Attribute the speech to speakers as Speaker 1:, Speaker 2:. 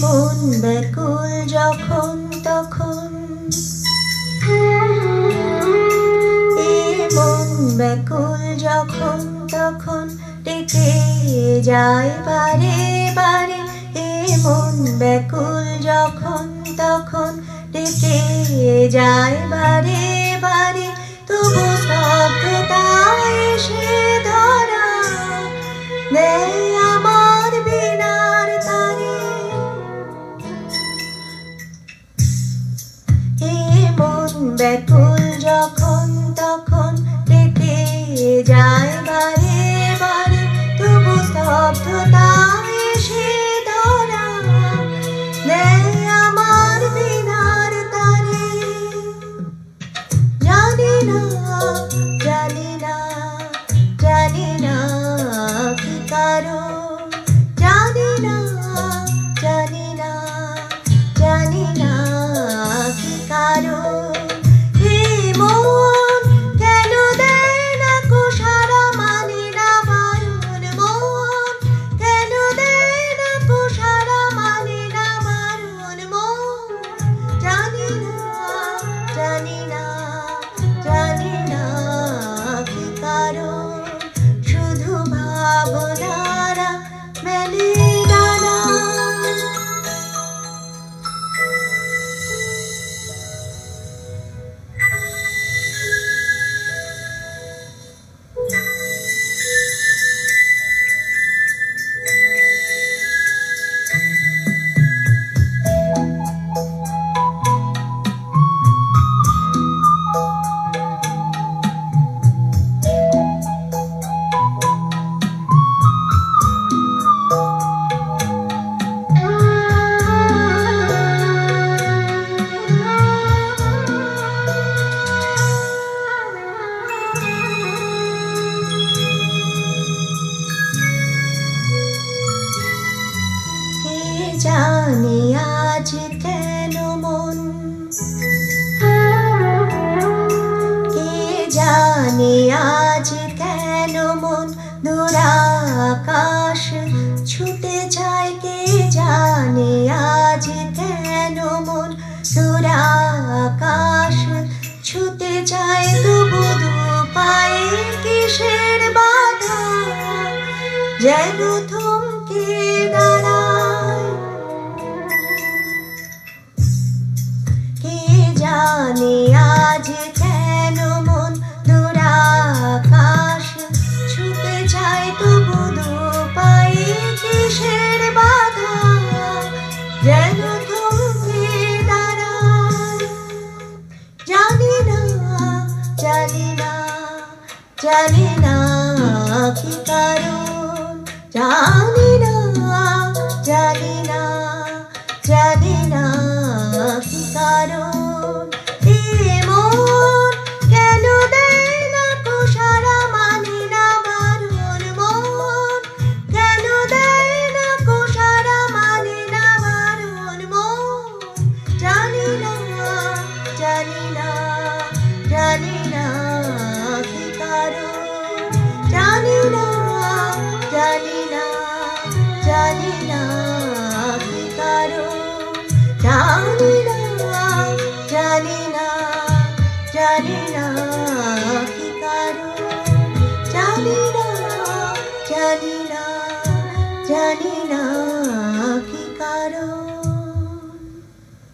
Speaker 1: মন ব্যাকুল যখন তখন, এ মন ব্যাকুল যখন তখন ডেকে যায় বারে বারে। এ মন ব্যাকুল যখন তখন ডেকে যায় বারে বারে। তবু স্তব্ধতায় এসে ধরা দেয় আমার বীণার তারে। এ মন ব্যাকুল যখন তখন ডেকে যায় বারে বারে। তবু স্তব্ধতায় এসে ধরা দেয় আমার বীণার তারে। জানি না জানি না জানি না কি কারণ, জানি না জানি না জানি না কি কারণ। হে মন কেন দেয় না কো সারা, মানে না বারণ। মন কেন দেয় না কো সারা, মানে না বারণ। মন জানি না জানি না জানি না কি কারণ। শুধু ভাবনারা মেলে ডানা। জানি আজ কেন মন, কে জানে আজ কেন মন দূর আকাশ ছুটে যায়। কে জানে আজ কেন মন দূর আকাশ ছুটে যায়। তবু দু পায়ে কিসের বাধা যেন থমকে দাঁড়ায়। কে জানে আজ কেন মন দূর আকাশ ছুটে যায়। তবু দু পায়ে কিসের বাধা যেন থমকে দাঁড়ায়। জানি না জানি না জানি না কি কারণ, জানি না জানি না জানি না কি কারণ। এ মন কেন দেয় না কো সারা, মানে না বারণ। মন কেন দেয় না কো সারা, মানে না বারণ। মন জানি না জানি না জানি না কি কারণ। জানি না জানি না জানি না কি কারণ। জানি না জানি না জানি না